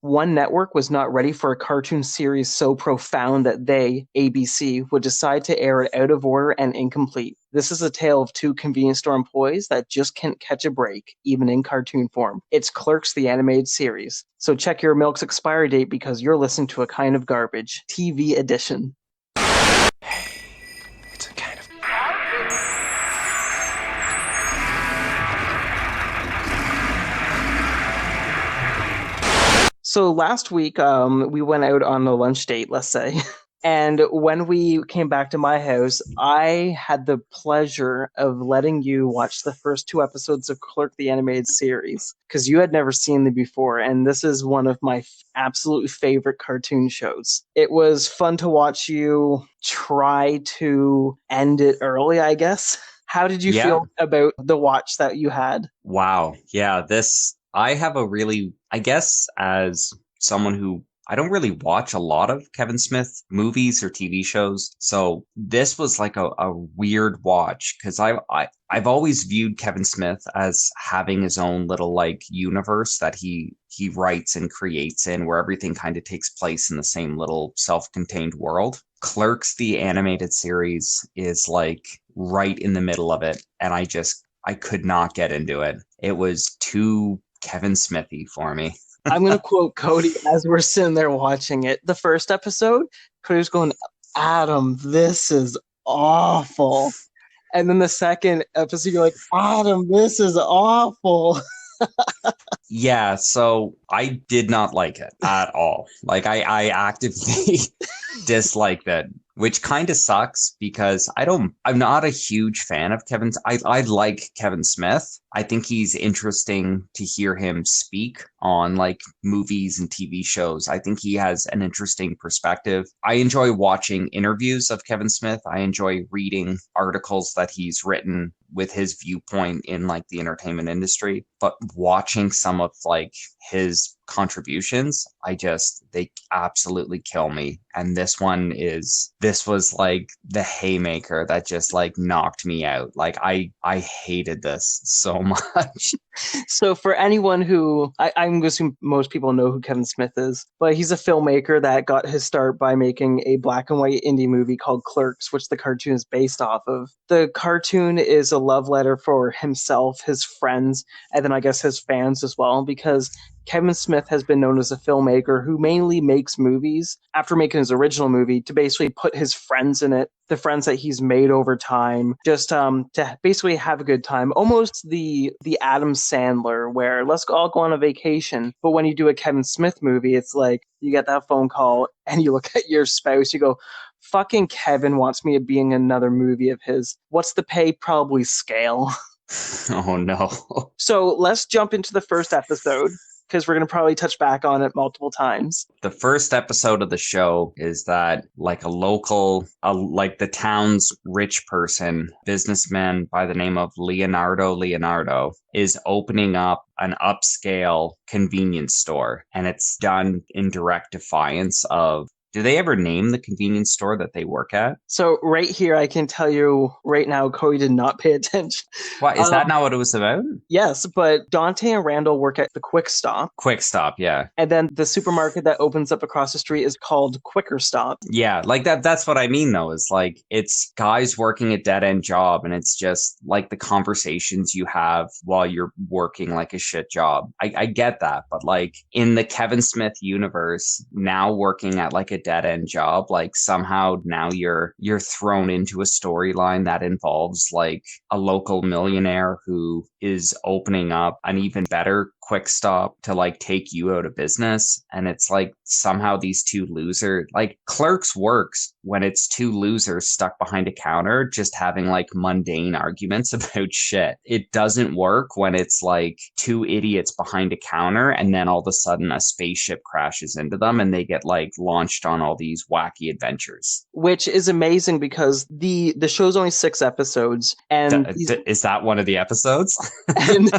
one network was not ready for a cartoon series so profound that they, ABC, would decide to air it out of order and incomplete. This is a tale of two convenience store employees that just can't catch a break, even in cartoon form. It's Clerks The Animated Series. So check your milk's expiry date because you're listening to a kind of garbage. TV edition. It's a kind of... So last week, we went out on a lunch date, let's say. And when we came back to my house, I had the pleasure of letting you watch the first two episodes of Clerk the Animated Series, because you had never seen them before, and this is one of my absolute favorite cartoon shows. It was fun to watch you try to end it early, I guess. How did you feel about the watch that you had? Wow. Yeah, I have a really, I guess, as someone who I don't really watch a lot of Kevin Smith movies or TV shows. So this was like a weird watch because I've always viewed Kevin Smith as having his own little like universe that he writes and creates in where everything kind of takes place in the same little self-contained world. Clerks, the animated series, is like right in the middle of it. And I could not get into it. It was too Kevin Smithy for me. I'm going to quote Cody as we're sitting there watching it. The first episode, Cody was going, Adam, this is awful. And then the second episode, you're like, Adam, this is awful. Yeah, so I did not like it at all. Like I actively disliked it, which kind of sucks because I'm not a huge fan of Kevin's. I like Kevin Smith. I think he's interesting to hear him speak on like movies and TV shows. I think he has an interesting perspective. I enjoy watching interviews of Kevin Smith. I enjoy reading articles that he's written with his viewpoint in like the entertainment industry, but watching some of like his contributions, they absolutely kill me. And this was like the haymaker that just like knocked me out. Like I hated this so much. So for anyone who, I'm assuming most people know who Kevin Smith is, but he's a filmmaker that got his start by making a black and white indie movie called Clerks, which the cartoon is based off of. The cartoon is a love letter for himself, his friends, and then I guess his fans as well, because Kevin Smith has been known as a filmmaker who mainly makes movies after making his original movie to basically put his friends in it, the friends that he's made over time, just to basically have a good time. Almost the Adam Sandler, where let's all go on a vacation. But when you do a Kevin Smith movie, it's like you get that phone call and you look at your spouse, you go, fucking Kevin wants me to be in another movie of his. What's the pay? Probably scale. Oh no. So let's jump into the first episode, because we're going to probably touch back on it multiple times. The first episode of the show is that like like the town's rich person, businessman by the name of Leonardo is opening up an upscale convenience store, and it's done in direct defiance of... Do they ever name the convenience store that they work at? So right here, I can tell you right now, Cody did not pay attention. What, is that not what it was about? Yes, but Dante and Randall work at the Quick Stop. Quick Stop, yeah. And then the supermarket that opens up across the street is called Quicker Stop. Yeah, like that's what I mean, though, is like it's guys working a dead-end job, and it's just like the conversations you have while you're working like a shit job. I get that, but like in the Kevin Smith universe, now working at like a dead-end job, like somehow now you're thrown into a storyline that involves like a local millionaire who is opening up an even better Quick Stop to like take you out of business. And it's like somehow these two losers, like Clerks works when it's two losers stuck behind a counter just having like mundane arguments about shit. It doesn't work when it's like two idiots behind a counter and then all of a sudden a spaceship crashes into them and they get like launched on all these wacky adventures. Which is amazing because the show's only 6 episodes, and Is that one of the episodes? and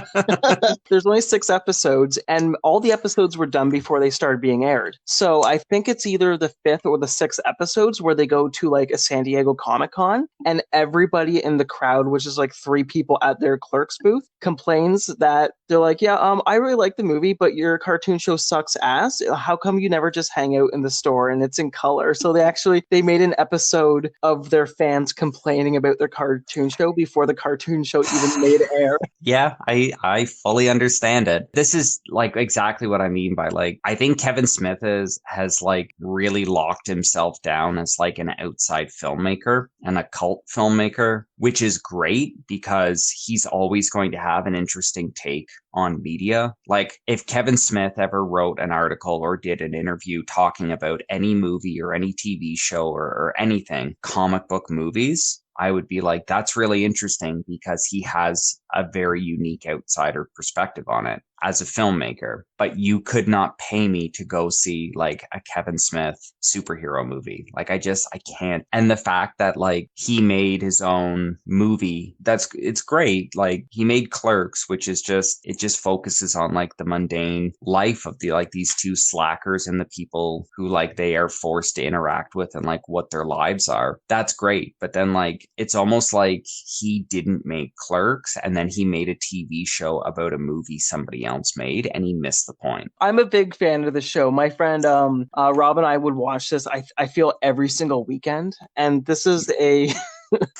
there's only 6 episodes, and all the episodes were done before they started being aired. So I think it's either the 5th or the 6th episodes where they go to like a San Diego Comic-Con, and everybody in the crowd, which is like 3 people at their Clerks booth, complains that they're like, yeah, I really like the movie, but your cartoon show sucks ass. How come you never just hang out in the store and it's in color? So they made an episode of their fans complaining about their cartoon show before the cartoon show even made air. Yeah, I fully understand it. This is like exactly what I mean by like, I think Kevin Smith has like really locked himself down as like an outside filmmaker and a cult filmmaker, which is great because he's always going to have an interesting take on media. Like if Kevin Smith ever wrote an article or did an interview talking about any movie or any TV show or anything, comic book movies, I would be like, that's really interesting because he has a very unique outsider perspective on it as a filmmaker. But you could not pay me to go see like a Kevin Smith superhero movie. Like I can't. And the fact that like he made his own movie, it's great. Like he made Clerks, which is it just focuses on like the mundane life of these 2 slackers and the people who like they are forced to interact with and like what their lives are. That's great. But then like, it's almost like he didn't make Clerks and then he made a TV show about a movie somebody else made and he missed the point. I'm a big fan of the show. My friend Rob and I would watch this, I feel, every single weekend. And this is a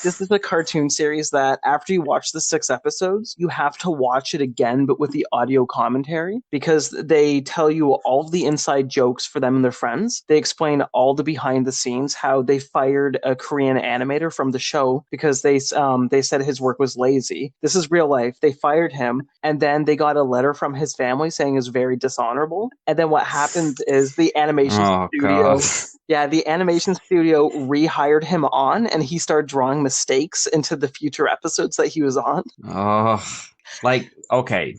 this is a cartoon series that after you watch the 6 episodes, you have to watch it again, but with the audio commentary, because they tell you all of the inside jokes for them and their friends. They explain all the behind the scenes, how they fired a Korean animator from the show because they said his work was lazy. This is real life. They fired him, and then they got a letter from his family saying it was very dishonorable. And then what happened is the animation studio... God. Yeah, the animation studio rehired him on, and he started drawing mistakes into the future episodes that he was on. Oh, like, okay,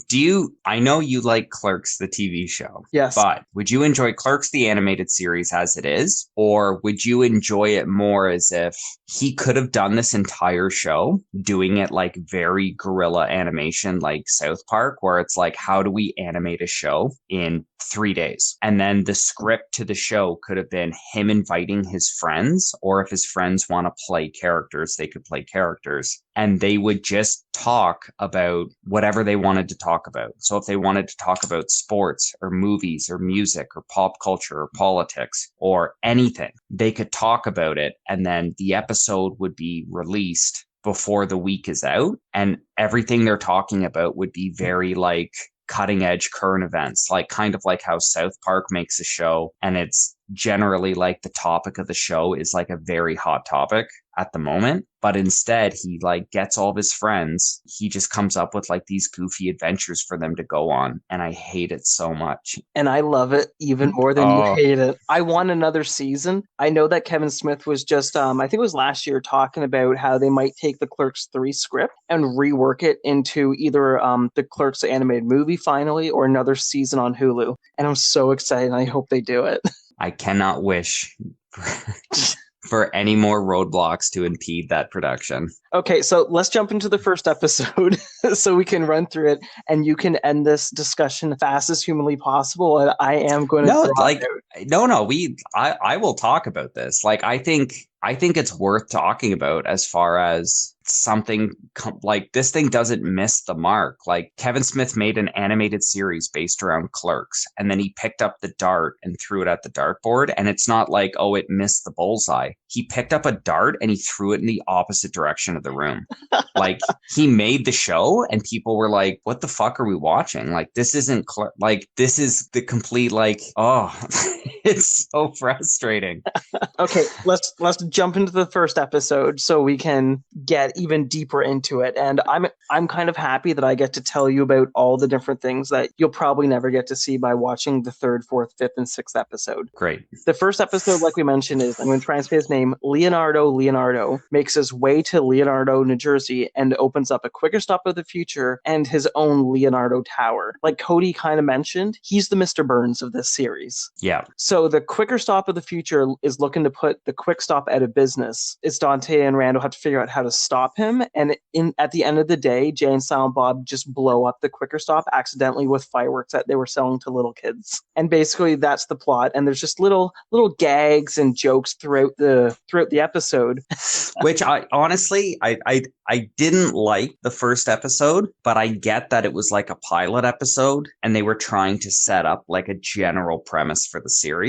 I know you like Clerks, the TV show. Yes. But would you enjoy Clerks, the animated series as it is? Or would you enjoy it more as if he could have done this entire show, doing it like very guerrilla animation, like South Park, where it's like, how do we animate a show in 3 days? And then the script to the show could have been him inviting his friends, or if his friends want to play characters, they could play characters. And they would just talk about whatever they wanted to talk about. So if they wanted to talk about sports or movies or music or pop culture or politics or anything, they could talk about it. And then the episode would be released before the week is out. And everything they're talking about would be very like cutting edge current events, like kind of like how South Park makes a show. And it's generally like the topic of the show is like a very hot topic at the moment. But instead, he like gets all of his friends. He just comes up with like these goofy adventures for them to go on. And I hate it so much. And I love it even more than you hate it. I want another season. I know that Kevin Smith was just, I think it was last year, talking about how they might take the Clerks 3 script and rework it into either the Clerks animated movie finally or another season on Hulu. And I'm so excited. And I hope they do it. I cannot wish for any more roadblocks to impede that production. Okay, so let's jump into the first episode so we can run through it and you can end this discussion fast as humanly possible. And I am going to I will talk about this. Like, I think it's worth talking about as far as something like this thing doesn't miss the mark. Like Kevin Smith made an animated series based around Clerks, and then he picked up the dart and threw it at the dartboard. And it's not like, oh, it missed the bullseye. He picked up a dart and he threw it in the opposite direction of the room. Like he made the show and people were like, what the fuck are we watching? Like, this isn't like, this is the complete, like, oh, it's so frustrating. Okay, let's jump into the first episode so we can get even deeper into it. And I'm kind of happy that I get to tell you about all the different things that you'll probably never get to see by watching the 3rd, 4th, 5th, and 6th episode. Great. The first episode, like we mentioned, is, I'm going to try and say his name, Leonardo makes his way to Leonardo, New Jersey, and opens up a quicker stop of the future and his own Leonardo Tower. Like Cody kind of mentioned, he's the Mr. Burns of this series. Yeah. So So the quicker stop of the future is looking to put the quick stop out of business. It's Dante and Randall have to figure out how to stop him. And at the end of the day, Jay and Silent Bob just blow up the quicker stop accidentally with fireworks that they were selling to little kids. And basically that's the plot. And there's just little gags and jokes throughout the episode. Which I honestly, I didn't like the first episode, but I get that it was like a pilot episode and they were trying to set up like a general premise for the series.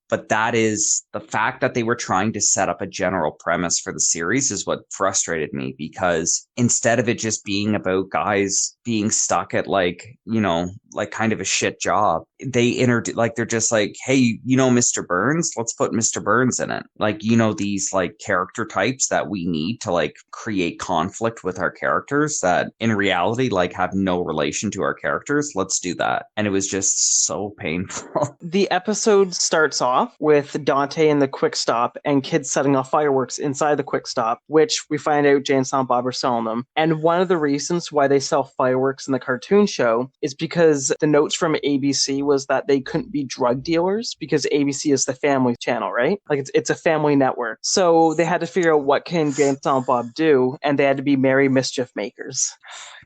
But that is the fact that they were trying to set up a general premise for the series is what frustrated me, because instead of it just being about guys being stuck at like, you know, like kind of a shit job, they they're just like, hey, you know, Mr. Burns, let's put Mr. Burns in it. Like, you know, these like character types that we need to like create conflict with our characters that in reality like have no relation to our characters. Let's do that. And it was just so painful. The episode starts off with Dante in the quick stop and kids setting off fireworks inside the quick stop, which we find out Jay and Silent Bob are selling them. And one of the reasons why they sell fireworks in the cartoon show is because the notes from ABC was that they couldn't be drug dealers because ABC is the family channel, right? Like it's a family network. So they had to figure out what can Jay and Silent Bob do, and they had to be merry mischief makers.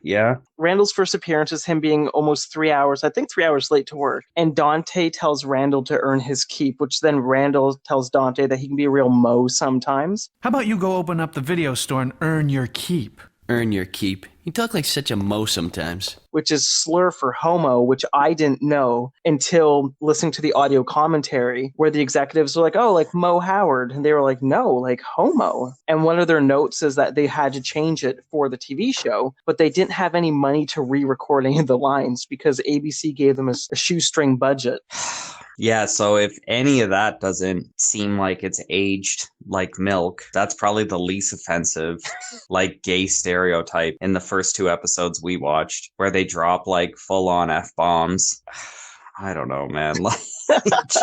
Yeah. Randall's first appearance is him being almost 3 hours, I think 3 hours late to work. And Dante tells Randall to earn his keep, which then Randall tells Dante that he can be a real mo sometimes. How about you go open up the video store and earn your keep? Earn your keep. You talk like such a mo sometimes. Which is slur for homo, which I didn't know until listening to the audio commentary where the executives were like, oh, like Mo Howard. And they were like, no, like homo. And one of their notes is that they had to change it for the TV show, but they didn't have any money to re-record any of the lines because ABC gave them a shoestring budget. Yeah, so if any of that doesn't seem like it's aged like milk, that's probably the least offensive, like, gay stereotype in the first 2 episodes we watched, where they drop, like, full-on F-bombs. I don't know, man. Like,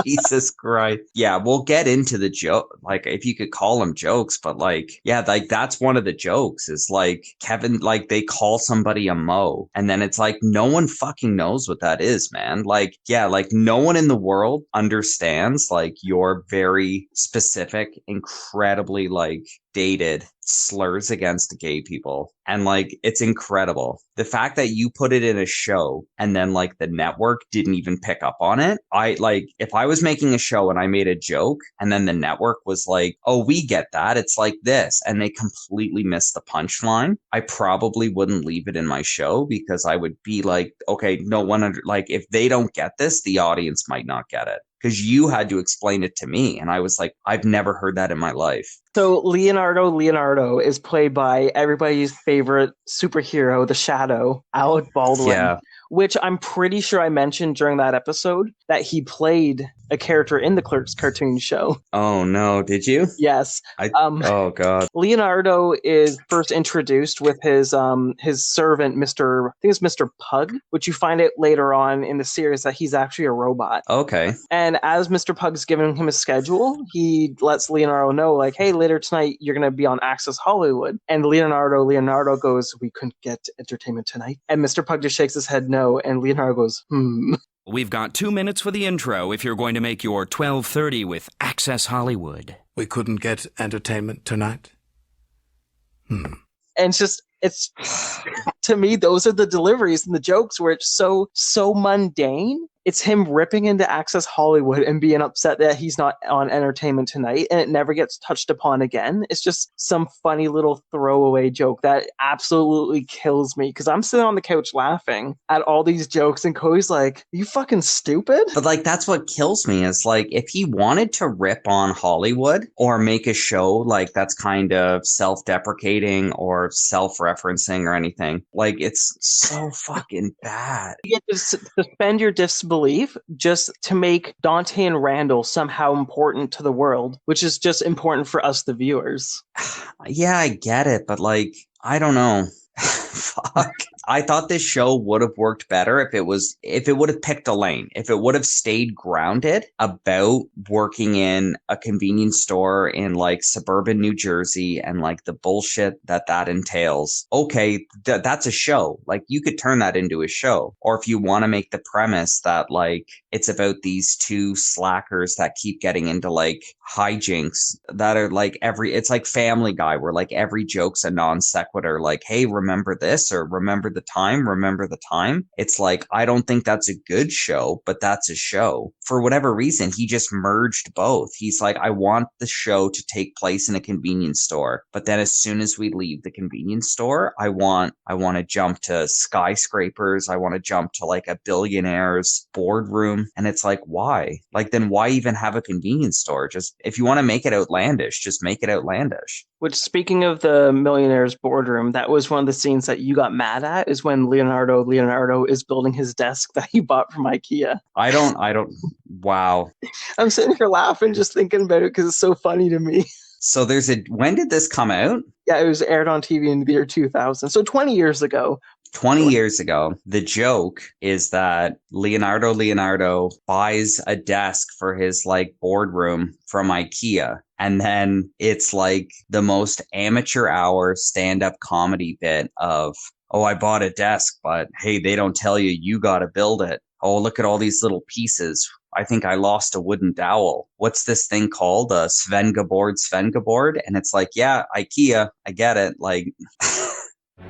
Jesus Christ. Yeah, we'll get into the joke, like, if you could call them jokes, but, like, yeah, like, that's one of the jokes is, like, Kevin, like, they call somebody a mo, and then it's like, no one fucking knows what that is, man. Like, yeah, like, no one in the world understands, like, your very specific, incredibly, like, dated slurs against gay people. And like, it's incredible. The fact that you put it in a show and then like the network didn't even pick up on it. I like, if I was making a show and I made a joke and then the network was like, oh, we get that, it's like this, and they completely missed the punchline, I probably wouldn't leave it in my show because I would be like, okay, no one like, if they don't get this, the audience might not get it. Because you had to explain it to me. And I was like, I've never heard that in my life. So Leonardo is played by everybody's favorite superhero, the Shadow, Alec Baldwin. Yeah. Which I'm pretty sure I mentioned during that episode that he played a character in the Clerks cartoon show. Oh no, did you? Yes. Oh god. Leonardo is first introduced with his servant, Mr. Pug, which you find out later on in the series that he's actually a robot. Okay. And as Mr. Pug's giving him a schedule, he lets Leonardo know, like, hey, later tonight you're gonna be on Access Hollywood. And Leonardo goes, we couldn't get entertainment tonight. And Mr. Pug just shakes his head no. And Leonardo goes, We've got 2 minutes for the intro if you're going to make your 12:30 with Access Hollywood. We couldn't get entertainment tonight? And it's to me, those are the deliveries and the jokes where it's so mundane. It's him ripping into Access Hollywood and being upset that he's not on Entertainment Tonight, and it never gets touched upon again. It's just some funny little throwaway joke that absolutely kills me, because I'm sitting on the couch laughing at all these jokes, and Cody's like, you fucking stupid? But, like, that's what kills me is, like, if he wanted to rip on Hollywood or make a show, like, that's kind of self-deprecating or self-referencing or anything, like, it's so fucking bad. You get to suspend your disbelief just to make Dante and Randall somehow important to the world, which is just important for us, the viewers. Yeah, I get it, but like, I don't know. Fuck. I thought this show would have worked better if it would have picked a lane, if it would have stayed grounded about working in a convenience store in like suburban New Jersey and like the bullshit that entails. Okay, that's a show. Like you could turn that into a show. Or if you want to make the premise that like it's about these two slackers that keep getting into like hijinks that are like it's like Family Guy where like every joke's a non sequitur, like, hey, remember this or remember the time. It's like, I don't think that's a good show, but that's a show. For whatever reason, he just merged both. He's like, I want the show to take place in a convenience store, but then as soon as we leave the convenience store, I want to jump to skyscrapers. I want to jump to like a billionaire's boardroom. And it's like, why? Like, then why even have a convenience store? Just, if you want to make it outlandish, just make it outlandish. Which, speaking of the millionaire's boardroom, that was one of the scenes that you got mad at, is when Leonardo is building his desk that he bought from IKEA. I don't, wow. I'm sitting here laughing just thinking about it because it's so funny to me. So when did this come out? Yeah, it was aired on TV in the year 2000. So 20 years ago. 20 years ago, the joke is that Leonardo buys a desk for his like boardroom from IKEA. And then it's like the most amateur hour stand-up comedy bit of, oh, I bought a desk, but hey, they don't tell you, you got to build it. Oh, look at all these little pieces. I think I lost a wooden dowel. What's this thing called? A Svengaboard? And it's like, yeah, IKEA, I get it. Like...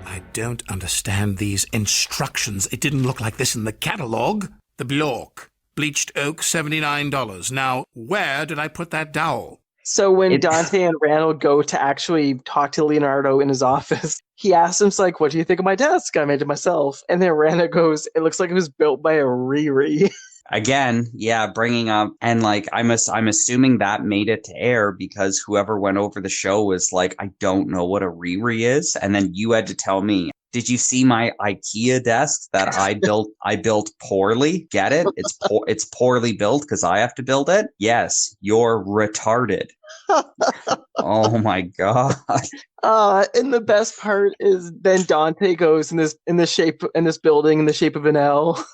I don't understand these instructions. It didn't look like this in the catalog. The block. Bleached oak, $79. Now, where did I put that dowel? So when Dante and Randall go to actually talk to Leonardo in his office, he asks him, like, what do you think of my desk? I made it myself. And then Randall goes, it looks like it was built by a Riri. Again, yeah, bringing up, and like, I'm assuming that made it to air because whoever went over the show was like, I don't know what a Riri is. And then you had to tell me, did you see my IKEA desk that I built poorly? Get it? It's poorly built because I have to build it? Yes, you're retarded. Oh my god. And the best part is then Dante goes in this building in the shape of an L.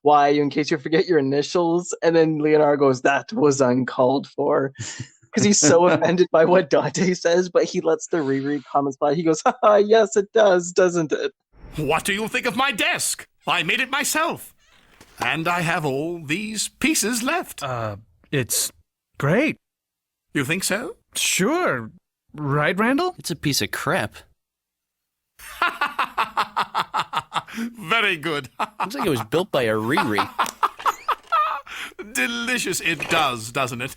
Why? In case you forget your initials. And then Leonardo goes, that was uncalled for. Because he's so offended by what Dante says, but he lets the Riri comments by. He goes, haha, yes, it does, doesn't it? What do you think of my desk? I made it myself. And I have all these pieces left. It's great. You think so? Sure. Right, Randall? It's a piece of crap. Very good. Looks like it was built by a Riri. Delicious it does, doesn't it?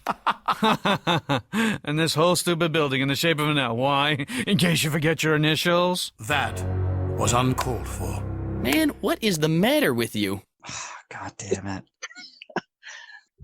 And this whole stupid building in the shape of an L. Why? In case you forget your initials? That was uncalled for. Man, what is the matter with you? God damn it.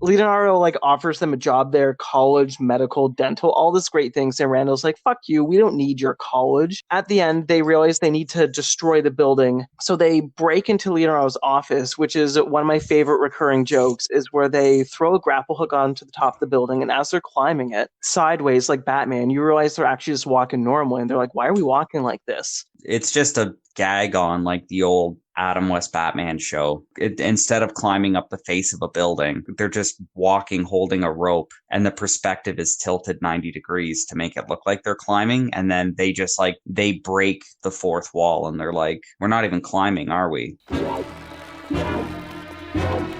Leonardo offers them a job there, college, medical, dental, all this great things. And Randall's like, fuck you, we don't need your college. At the end, they realize they need to destroy the building. So they break into Leonardo's office, which is one of my favorite recurring jokes, is where they throw a grapple hook onto the top of the building. And as they're climbing it sideways like Batman, you realize they're actually just walking normally. And they're like, why are we walking like this? It's just a gag on like the old Adam West Batman show. Instead of climbing up the face of a building, they're just walking holding a rope, and the perspective is tilted 90 degrees to make it look like they're climbing. And then they just they break the fourth wall and they're like, we're not even climbing, are we?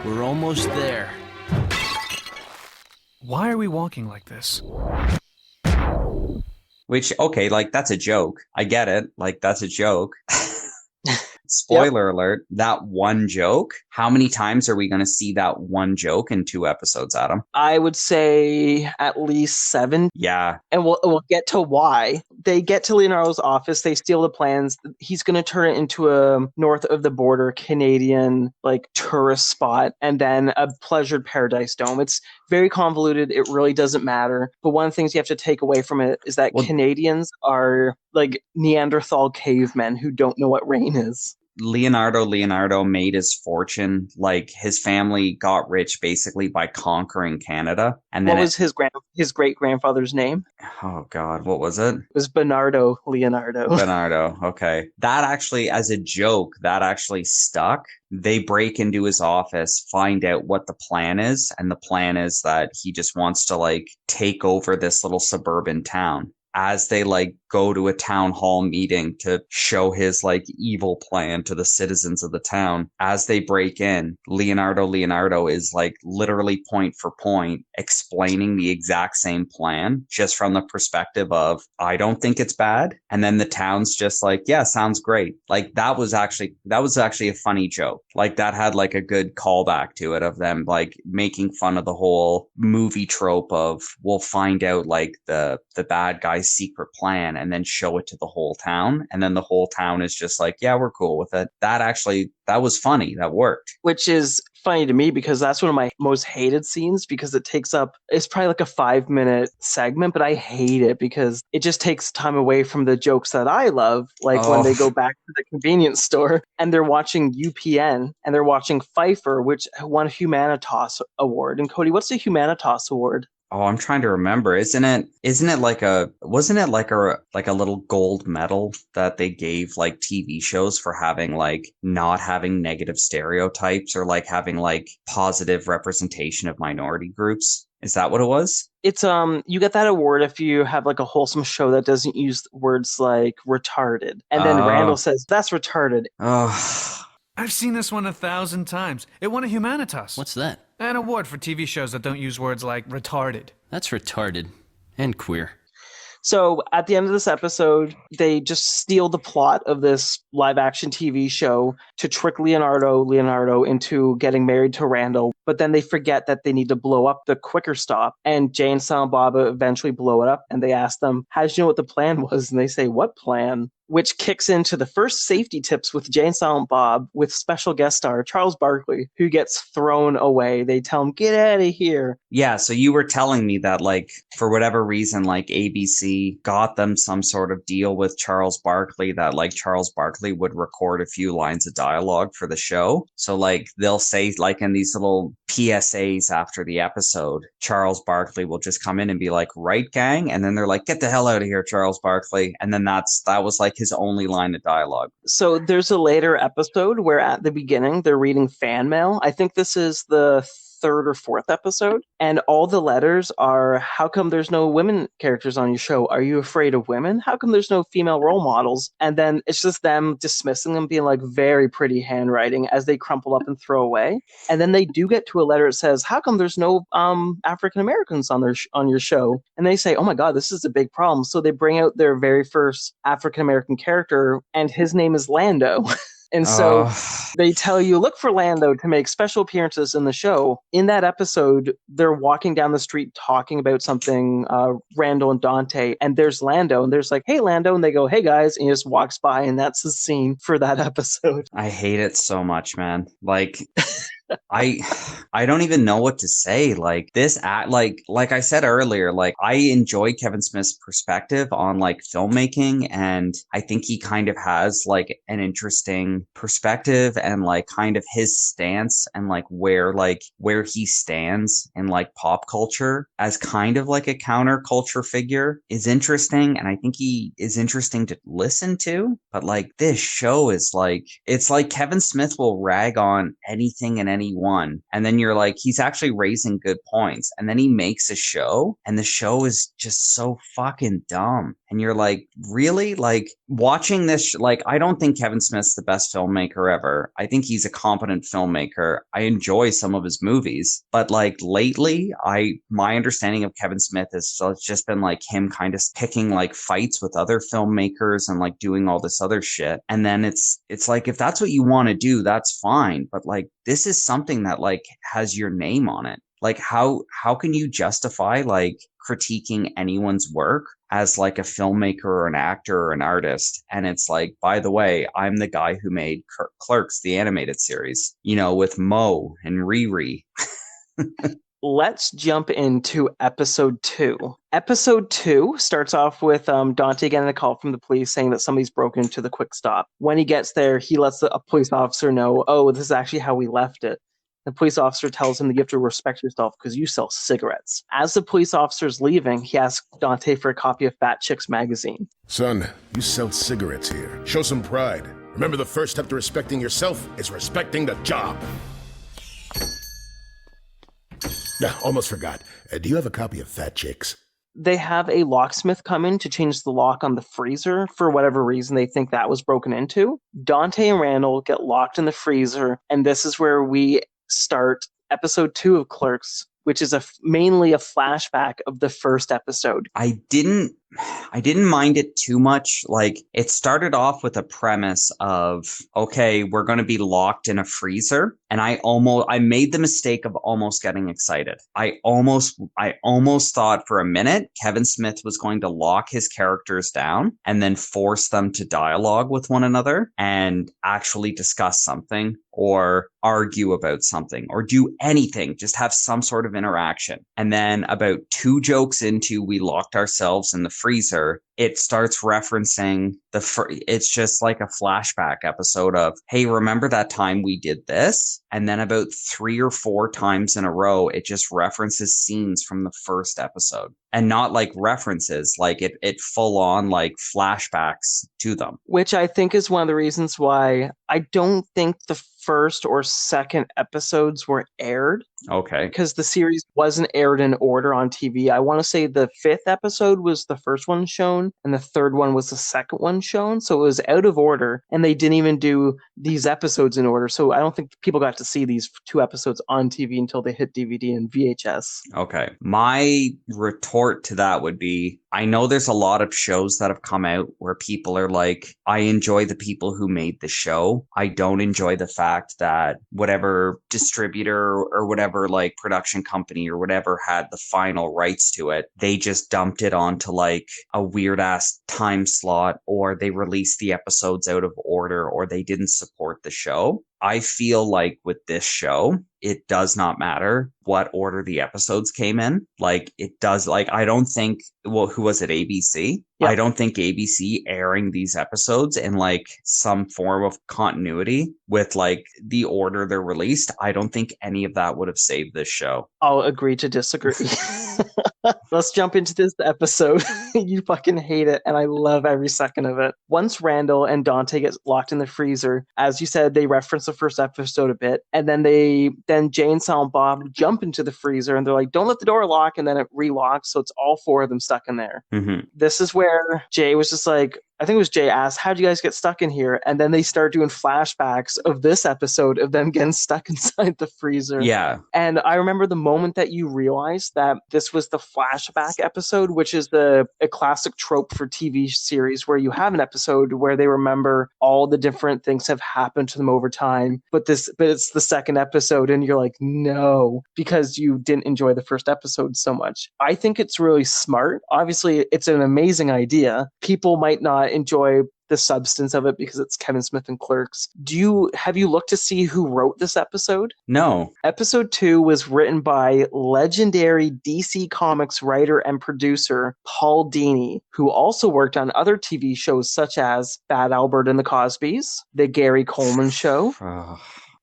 We're almost there. Why are we walking like this? Which, okay, that's a joke. I get it. That's a joke. Spoiler alert, that one joke. How many times are we going to see that one joke in 2 episodes, Adam? I would say at least 7. Yeah. And we'll get to why. They get to Leonardo's office. They steal the plans. He's going to turn it into a north of the border Canadian tourist spot, and then a pleasured paradise dome. It's very convoluted. It really doesn't matter. But one of the things you have to take away from it is that Canadians are Neanderthal cavemen who don't know what rain is. Leonardo made his fortune. Like his family got rich basically by conquering Canada. And then What was his great grandfather's name? oh God, what was it? It was Bernardo Leonardo. Bernardo. Okay. That actually, as a joke, that actually stuck. They break into his office, find out what the plan is. And the plan is that he just wants to like take over this little suburban town. As they like go to a town hall meeting to show his like evil plan to the citizens of the town, as they break in, Leonardo is like literally point for point explaining the exact same plan, just from the perspective of, I don't think it's bad. And then the town's just like, yeah, sounds great. Like that was actually a funny joke. Like that had like a good callback to it of them like making fun of the whole movie trope of we'll find out like the bad guy's secret plan and then show it to the whole town. And then the whole town is just like, yeah, we're cool with it. That was funny. That worked. Which is funny to me because that's one of my most hated scenes because it's probably like a 5-minute segment, but I hate it because it just takes time away from the jokes that I love. Like when they go back to the convenience store and they're watching UPN and they're watching Pfeiffer, which won a Humanitas award. And Cody, what's the Humanitas award? Oh, I'm trying to remember. Wasn't it like a little gold medal that they gave like TV shows for having like not having negative stereotypes or like having like positive representation of minority groups? Is that what it was? It's you get that award if you have like a wholesome show that doesn't use words like retarded. And then Randall says, that's retarded. Oh. I've seen this one 1,000 times. It won a Humanitas. What's that? An award for TV shows that don't use words like retarded. That's retarded. And queer. So at the end of this episode, they just steal the plot of this live action TV show to trick Leonardo into getting married to Randall. But then they forget that they need to blow up the Quicker Stop. And Jay and Silent Bob eventually blow it up. And they ask them, how did you know what the plan was? And they say, what plan? Which kicks into the first safety tips with Jay and Silent Bob with special guest star Charles Barkley, who gets thrown away. They tell him, get out of here. Yeah, so you were telling me that, like, for whatever reason, like, ABC got them some sort of deal with Charles Barkley that, like, Charles Barkley would record a few lines of dialogue for the show. So, like, they'll say, like, in these little PSAs after the episode, Charles Barkley will just come in and be like, right, gang? And then they're like, get the hell out of here, Charles Barkley. And then that was, like, his only line of dialogue. So there's a later episode where at the beginning they're reading fan mail. I think this is the third or fourth episode, and all the letters are, how come there's no women characters on your show? Are you afraid of women? How come there's no female role models? And then it's just them dismissing them, being like, very pretty handwriting, as they crumple up and throw away. And then they do get to a letter that says, how come there's no African Americans on your show? And they say, oh my god, this is a big problem. So they bring out their very first African American character, and his name is Lando. And so they tell you, look for Lando to make special appearances in the show. In that episode, they're walking down the street talking about something, Randall and Dante, and there's Lando, and there's like, hey, Lando, and they go, hey, guys, and he just walks by, and that's the scene for that episode. I hate it so much, man. Like... I don't even know what to say. Like this like I said earlier, like I enjoy Kevin Smith's perspective on like filmmaking, and I think he kind of has like an interesting perspective and like kind of his stance and like where he stands in like pop culture as kind of like a counterculture figure is interesting, and I think he is interesting to listen to. But like this show is like, it's like Kevin Smith will rag on anything and anyone, and then you're like, he's actually raising good points, and then he makes a show and the show is just so fucking dumb, and you're like, really? Like watching this like, I don't think Kevin Smith's the best filmmaker ever. I think he's a competent filmmaker. I enjoy some of his movies, but like lately my understanding of Kevin Smith is, so it's just been like him kind of picking like fights with other filmmakers and like doing all this other shit. And then it's like, if that's what you want to do, that's fine, but like this is something that like has your name on it. Like how can you justify like critiquing anyone's work as like a filmmaker or an actor or an artist? And it's like, by the way, I'm the guy who made Clerks, the animated series, you know, with Mo and Riri. let's jump into episode 2. Episode 2 starts off with Dante getting a call from the police saying that somebody's broken into the Quick Stop. When he gets there, he lets a police officer know, oh, this is actually how we left it. The police officer tells him that you have to respect yourself because you sell cigarettes. As the police officer's leaving, he asks Dante for a copy of Fat Chicks magazine. Son, you sell cigarettes here. Show some pride. Remember, the first step to respecting yourself is respecting the job. Yeah, almost forgot. Do you have a copy of Fat Chicks? They have a locksmith come in to change the lock on the freezer for whatever reason they think that was broken into. Dante and Randall get locked in the freezer, and this is where we start episode 2 of Clerks, which is mainly a flashback of the first episode. I didn't mind it too much. Like, it started off with a premise of, okay, we're going to be locked in a freezer. And I made the mistake of almost getting excited. I almost thought for a minute Kevin Smith was going to lock his characters down and then force them to dialogue with one another and actually discuss something or argue about something or do anything, just have some sort of interaction. And then about 2 jokes into we locked ourselves in the freezer, it starts referencing it's just like a flashback episode of, hey, remember that time we did this? And then about 3 or 4 times in a row, it just references scenes from the first episode. And not like references, like it full on like flashbacks to them. Which I think is one of the reasons why I don't think the first or second episodes were aired. Okay. Because the series wasn't aired in order on TV. I want to say the 5th episode was the first one shown, and the 3rd one was the second one shown. So it was out of order, and they didn't even do these episodes in order. So I don't think people got to see these 2 episodes on TV until they hit DVD and VHS. Okay. My retort to that would be, I know there's a lot of shows that have come out where people are like, I enjoy the people who made the show. I don't enjoy the fact that whatever distributor or whatever like production company or whatever had the final rights to it, they just dumped it onto like a weird ass time slot, or they released the episodes out of order, or they didn't support the show. I feel like with this show, it does not matter what order the episodes came in. Like, it does, like, I don't think, well, who was it, ABC? Yep. I don't think ABC airing these episodes in like some form of continuity with like the order they're released, I don't think any of that would have saved this show. I'll agree to disagree. Let's jump into this episode. You fucking hate it, and I love every second of it. Once Randall and Dante get locked in the freezer, as you said, they reference the first episode a bit, and then Jay and Silent Bob jump into the freezer, and they're like, don't let the door lock, and then it relocks, so it's all 4 of them stuck in there. Mm-hmm. This is where Jay was just like, I think it was Jay asked, how'd you guys get stuck in here? And then they start doing flashbacks of this episode of them getting stuck inside the freezer. Yeah. And I remember the moment that you realized that this was the flashback episode, which is a classic trope for TV series where you have an episode where they remember all the different things have happened to them over time. But it's the second episode and you're like, no, because you didn't enjoy the first episode so much. I think it's really smart. Obviously, it's an amazing idea. People might not enjoy the substance of it because it's Kevin Smith and Clerks. Have you looked to see who wrote this episode? No. Episode 2 was written by legendary DC Comics writer and producer Paul Dini, who also worked on other TV shows such as Fat Albert and the Cosbys, The Gary Coleman Show,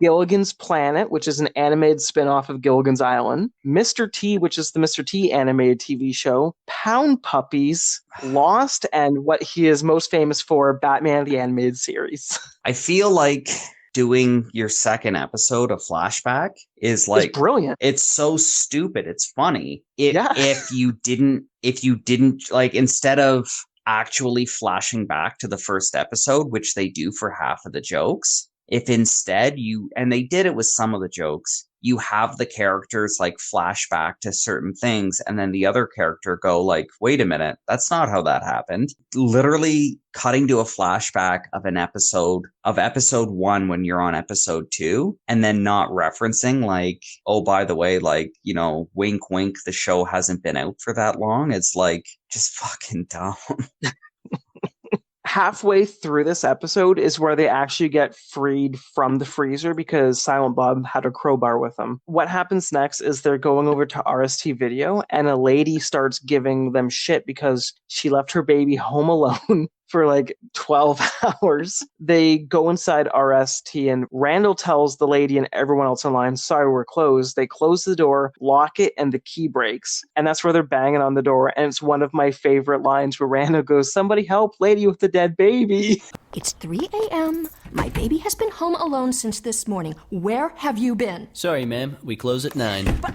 Gilligan's Planet, which is an animated spin-off of Gilligan's Island, Mr. T, which is the Mr. T animated TV show, Pound Puppies, Lost, and what he is most famous for, Batman the Animated Series. I feel like doing your second episode of flashback is like, it's brilliant. It's so stupid. It's funny. If you didn't like, instead of actually flashing back to the first episode, which they do for half of the jokes, if instead and they did it with some of the jokes, you have the characters like flashback to certain things and then the other character go like, wait a minute, that's not how that happened. Literally cutting to a flashback of episode 1 when you're on episode 2 and then not referencing like, oh, by the way, like, you know, wink, wink, the show hasn't been out for that long. It's like, just fucking dumb. halfway through this episode is where they actually get freed from the freezer because Silent Bob had a crowbar with him. What happens next is they're going over to RST Video, and a lady starts giving them shit because she left her baby home alone for like 12 hours. They go inside RST, and Randall tells the lady and everyone else in line, sorry, we're closed. They close the door, lock it, and the key breaks. And that's where they're banging on the door. And it's one of my favorite lines where Randall goes, somebody help lady with the dead baby. It's 3 a.m. My baby has been home alone since this morning. Where have you been? Sorry, ma'am. We close at 9. But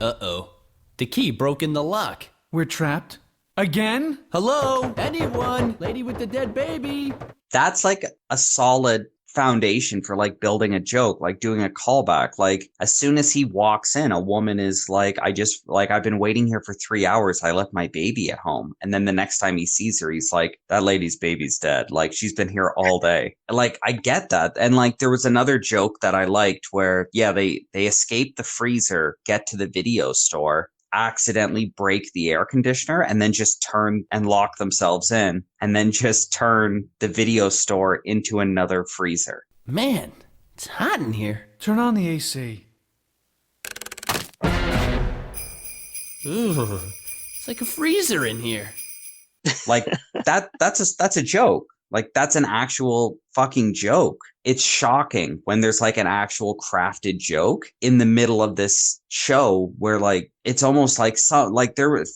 Uh-oh. The key broke in the lock. We're trapped? Again? Hello? Anyone? Lady with the dead baby. That's like a solid foundation for like building a joke, like doing a callback. Like as soon as he walks in, a woman is like, I've been waiting here for 3 hours. I left my baby at home. And then the next time he sees her, he's like, that lady's baby's dead. Like she's been here all day. Like I get that. And like there was another joke that I liked where, yeah, they escape the freezer, get to the video store, accidentally break the air conditioner, and then just turn and lock themselves in, and then just turn the video store into another freezer. Man, it's hot in here. Turn on the AC. Ooh, it's like a freezer in here. Like that's a joke. Like that's an actual fucking joke. It's shocking when there's like an actual crafted joke in the middle of this show where like it's almost like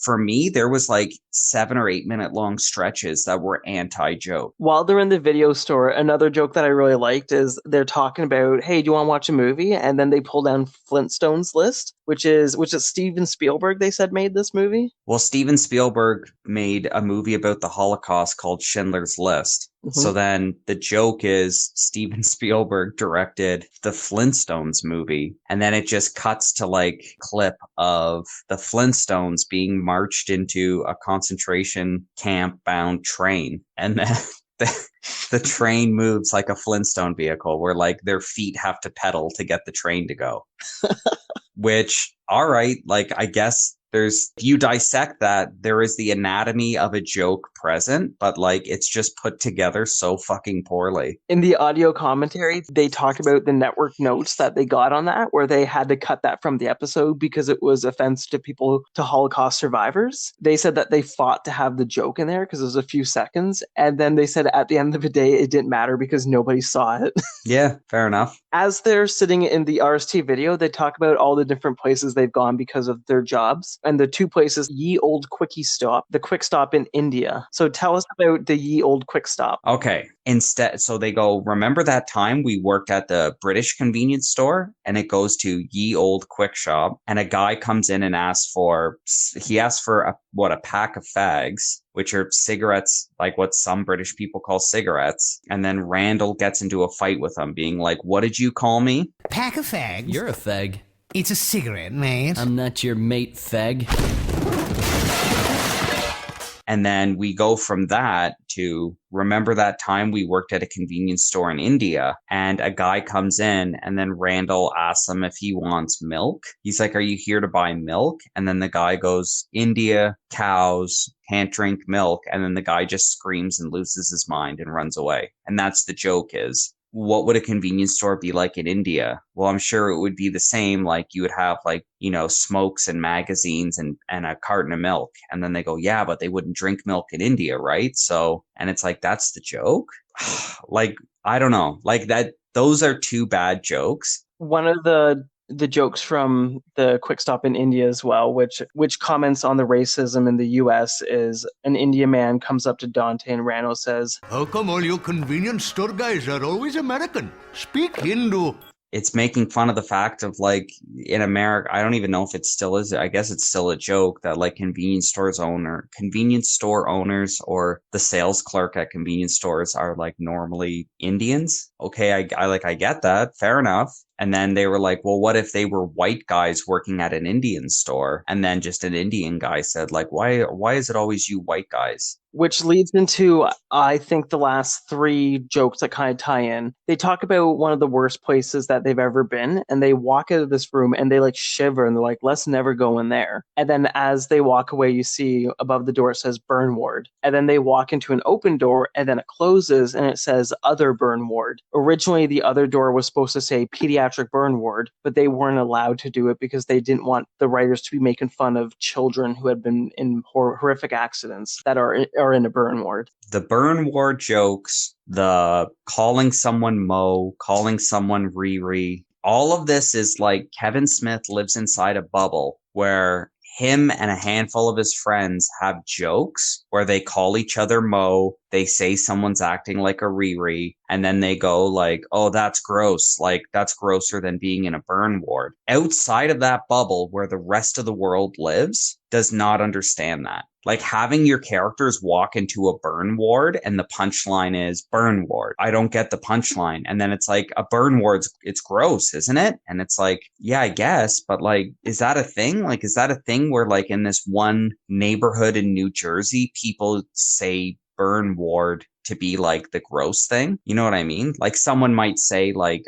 for me there was like 7 or 8 minute long stretches that were anti-joke. While they're in the video store, another joke that I really liked is they're talking about, hey, do you want to watch a movie? And then they pull down Flintstones list, which is Steven Spielberg, they said, made this movie. Well, Steven Spielberg made a movie about the Holocaust called Schindler's List. Mm-hmm. So then the joke is Steven Spielberg directed the Flintstones movie, and then it just cuts to like clip of the Flintstones being marched into a concentration camp bound train, and then the train moves like a Flintstone vehicle where like their feet have to pedal to get the train to go. Which, all right, like I guess if you dissect that, there is the anatomy of a joke present, but like it's just put together so fucking poorly. In the audio commentary, they talk about the network notes that they got on that, where they had to cut that from the episode because it was offensive to Holocaust survivors. They said that they fought to have the joke in there because it was a few seconds, and then they said at the end of the day it didn't matter because nobody saw it. Yeah, fair enough. As they're sitting in the RST video, they talk about all the different places they've gone because of their jobs. And the 2 places, Ye Old Quickie Stop, the Quick Stop in India. So tell us about the Ye Old Quick Stop. Okay. So they go, remember that time we worked at the British convenience store? And it goes to Ye Old Quick Shop. And a guy comes in and asks for a pack of fags, which are cigarettes, like what some British people call cigarettes. And then Randall gets into a fight with him, being like, what did you call me? Pack of fags? You're a fag. It's a cigarette, mate. I'm not your mate, fag. And then we go from that to remember that time we worked at a convenience store in India, and a guy comes in, and then Randall asks him if he wants milk. He's like, are you here to buy milk? And then the guy goes, India, cows, can't drink milk. And then the guy just screams and loses his mind and runs away. And that's the joke is, what would a convenience store be like in India? Well, I'm sure it would be the same. Like you would have like, smokes and magazines and a carton of milk. And then they go, yeah, but they wouldn't drink milk in India, right? So, and it's like, that's the joke. Like, I don't know, like that. Those are 2 bad jokes. One of the jokes from the Quick Stop in India as well, which comments on the racism in the US, is an Indian man comes up to Dante and Randall says, how come all you convenience store guys are always American? Speak Hindu. It's making fun of the fact of like in America, I don't even know if it still is. I guess it's still a joke that like convenience store owners or the sales clerk at convenience stores are like normally Indians. Okay, I get that. Fair enough. And then they were like, well, what if they were white guys working at an Indian store? And then just an Indian guy said like, why is it always you white guys? which leads into, I think, the last three jokes that kind of tie in. They talk about one of the worst places that they've ever been, and they walk out of this room and they like shiver and they're like, let's never go in there. And then as they walk away, you see above the door it says burn ward. And then they walk into an open door and then it closes and it says other burn ward. Originally, the other door was supposed to say pediatric burn ward, but they weren't allowed to do it because they didn't want the writers to be making fun of children who had been in horrific accidents that are in a burn ward. The burn ward jokes, the calling someone Mo, calling someone Riri, all of this is like Kevin Smith lives inside a bubble where him and a handful of his friends have jokes where they call each other Mo, they say someone's acting like a Riri, and then they go like, oh, that's gross. Like, that's grosser than being in a burn ward. Outside of that bubble where the rest of the world lives does not understand that. Like having your characters walk into a burn ward and the punchline is burn ward. I don't get the punchline. And then it's like a burn ward's, it's gross, isn't it? And it's like, yeah, I guess. But like, is that a thing? Like, is that a thing where like in this one neighborhood in New Jersey, people say burn ward to be like the gross thing? You know what I mean? Like someone might say like,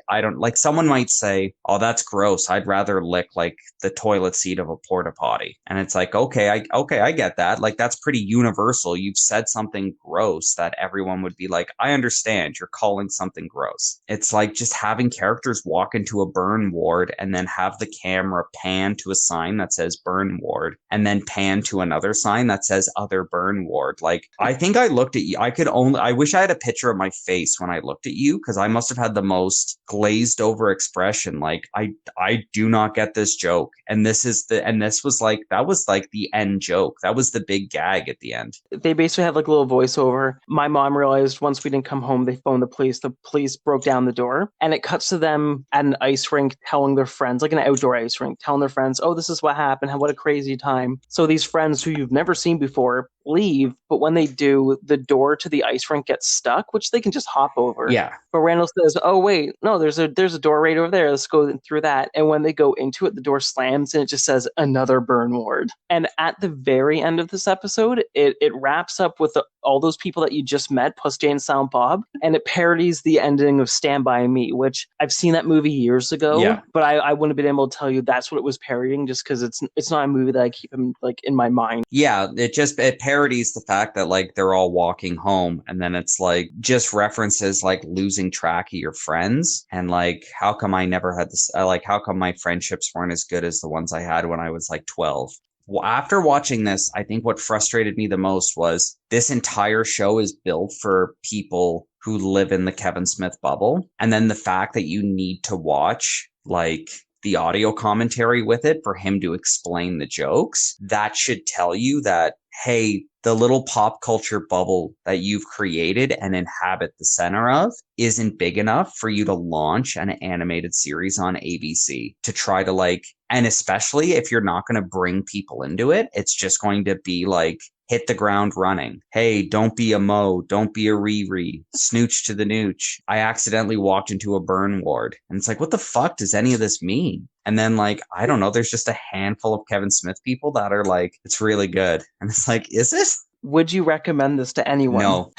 someone might say, oh, that's gross. I'd rather lick like the toilet seat of a porta potty. And it's like, okay, I get that. Like that's pretty universal. You've said something gross that everyone would be like, I understand you're calling something gross. It's like just having characters walk into a burn ward and then have the camera pan to a sign that says burn ward and then pan to another sign that says other burn ward. Like, I think I looked at you. I wish I had a picture of my face when I looked at you because I must have had the most glazed over expression. Like, I do not get this joke. And this was the end joke. That was the big gag at the end. They basically have like a little voiceover. My mom realized once we didn't come home, they phoned the police. The police broke down the door and it cuts to them at an ice rink telling their friends, like an outdoor ice rink, telling their friends, oh, this is what happened. What a crazy time. So these friends who you've never seen before leave, but when they do, the door to the ice rink gets stuck, which they can just hop over. Yeah. But Randall says, oh wait, no, there's a door right over there. Let's go through that. And when they go into it, the door slams and it just says another burn ward. And at the very end of this episode, it wraps up with all those people that you just met, plus Jay and Silent Bob, and it parodies the ending of Stand By Me, which I've seen that movie years ago, but I wouldn't have been able to tell you that's what it was parodying just because it's not a movie that I keep in my mind. Yeah, it parodies the fact that like they're all walking home and then it's like just references like losing track of your friends and like how come I never had this, like how come my friendships weren't as good as the ones I had when I was like 12. Well, after watching this, I think what frustrated me the most was this entire show is built for people who live in the Kevin Smith bubble. And then the fact that you need to watch like the audio commentary with it for him to explain the jokes, that should tell you that, hey, the little pop culture bubble that you've created and inhabit the center of isn't big enough for you to launch an animated series on ABC to try to like, and especially if you're not going to bring people into it, it's just going to be like, hit the ground running. Hey, don't be a Mo, don't be a Riri, snooch to the nooch. I accidentally walked into a burn ward. And it's like, what the fuck does any of this mean? And then like, I don't know, there's just a handful of Kevin Smith people that are like, it's really good. And it's like, is it? Would you recommend this to anyone? No.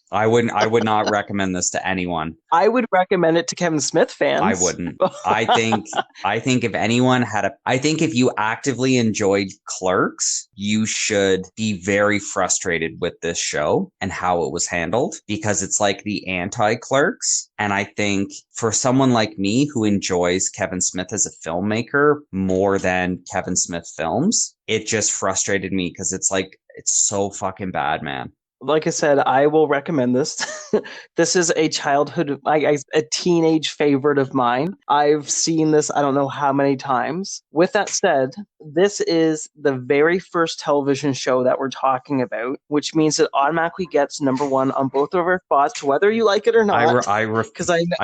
I would not recommend this to anyone. I would recommend it to Kevin Smith fans. I wouldn't. I think if anyone I think if you actively enjoyed Clerks, you should be very frustrated with this show and how it was handled because it's like the anti-Clerks. And I think for someone like me who enjoys Kevin Smith as a filmmaker more than Kevin Smith films, it just frustrated me because it's like, it's so fucking bad, man. Like I said, I will recommend this. This is a childhood, a teenage favorite of mine. I've seen this, I don't know how many times. With that said, this is the very first television show that we're talking about, which means it automatically gets number one on both of our spots, whether you like it or not. I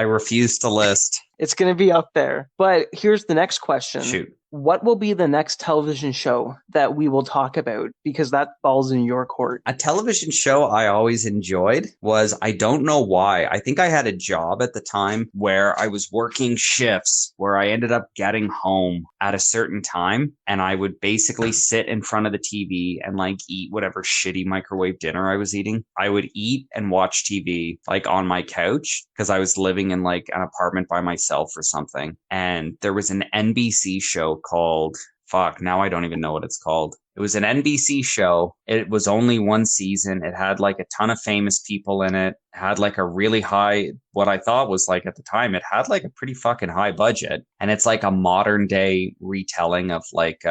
refuse to list. It's going to be up there. But here's the next question. Shoot. what will be the next television show that we will talk about? Because that falls in your court. A television show I always enjoyed was, I don't know why. I think I had a job at the time where I was working shifts where I ended up getting home at a certain time, and I would basically sit in front of the TV and like eat whatever shitty microwave dinner I was eating. I would eat and watch TV like on my couch because I was living in like an apartment by myself or something. And there was an NBC show called, fuck, now I don't even know what it's called. It was an NBC show. It was only one season. It had like a ton of famous people in it. It had like a really high, what I thought was like at the time, it had like a pretty fucking high budget. And it's like a modern day retelling of like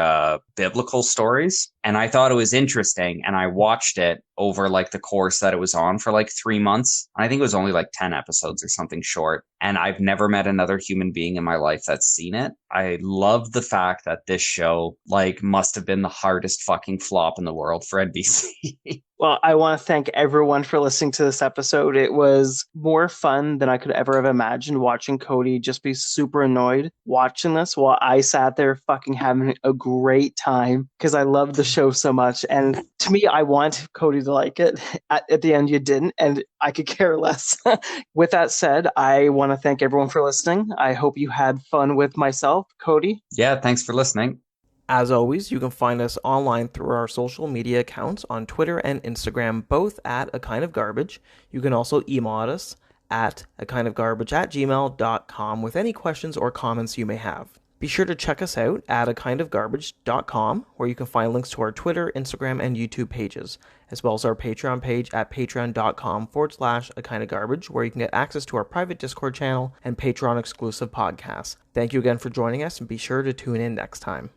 biblical stories. And I thought it was interesting. And I watched it over like the course that it was on for like 3 months. I think it was only like 10 episodes or something short. And I've never met another human being in my life that's seen it. I love the fact that this show like must have been the hardest fucking flop in the world for NBC. Well, I want to thank everyone for listening to this episode. It was more fun than I could ever have imagined, watching Cody just be super annoyed watching this while I sat there fucking having a great time because I love the show so much. And to me, I want Cody to like it. At the end, you didn't, and I could care less. With that said, I want to thank everyone for listening. I hope you had fun with myself, Cody. Yeah, thanks for listening. As always, you can find us online through our social media accounts on Twitter and Instagram, both at A Kind of Garbage. You can also email us at akindofgarbage@gmail.com with any questions or comments you may have. Be sure to check us out at akindofgarbage.com, where you can find links to our Twitter, Instagram, and YouTube pages, as well as our Patreon page at patreon.com/akindofgarbage, where you can get access to our private Discord channel and Patreon exclusive podcasts. Thank you again for joining us, and be sure to tune in next time.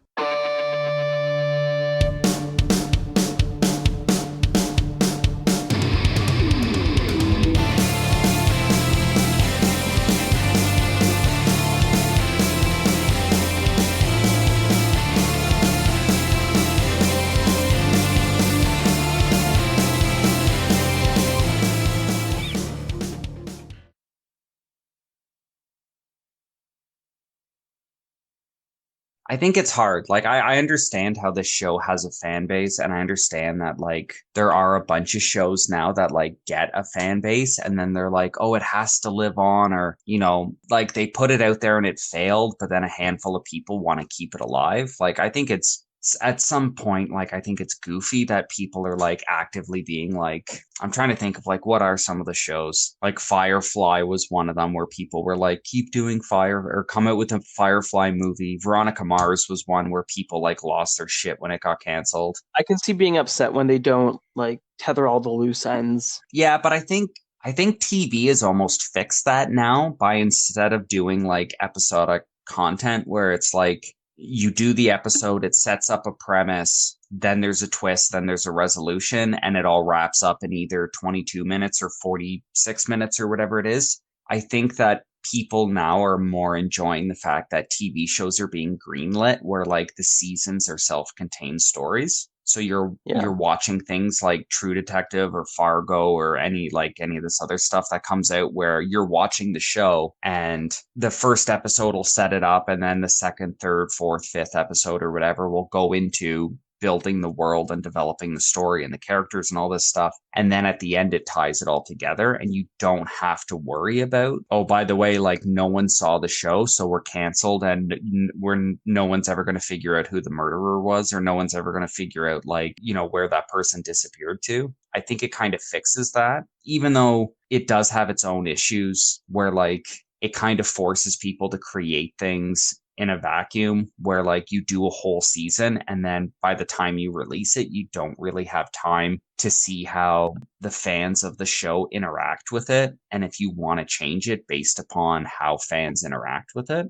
I think it's hard. Like, I understand how this show has a fan base, and I understand that, like, there are a bunch of shows now that, like, get a fan base, and then they're like, oh, it has to live on, or, you know, like, they put it out there and it failed, but then a handful of people want to keep it alive. Like, I think it's, at some point, like, I think it's goofy that people are like actively being like, I'm trying to think of like, what are some of the shows? Like Firefly was one of them where people were like, keep doing Fire, or come out with a Firefly movie. Veronica Mars was one where people like lost their shit when it got canceled. I can see being upset when they don't like tether all the loose ends. Yeah, but I think TV has almost fixed that now by, instead of doing like episodic content where it's like, you do the episode, it sets up a premise, then there's a twist, then there's a resolution, and it all wraps up in either 22 minutes or 46 minutes or whatever it is. I think that people now are more enjoying the fact that TV shows are being greenlit, where like the seasons are self-contained stories. So you're watching things like True Detective or Fargo or any of this other stuff that comes out, where you're watching the show and the first episode will set it up, and then the second, third, fourth, fifth episode or whatever will go into building the world and developing the story and the characters and all this stuff. And then at the end, it ties it all together, and you don't have to worry about, oh, by the way, like no one saw the show, so we're canceled, and no one's ever going to figure out who the murderer was, or no one's ever going to figure out like, you know, where that person disappeared to. I think it kind of fixes that, even though it does have its own issues where like it kind of forces people to create things in a vacuum, where like you do a whole season and then by the time you release it, you don't really have time to see how the fans of the show interact with it, and if you want to change it based upon how fans interact with it.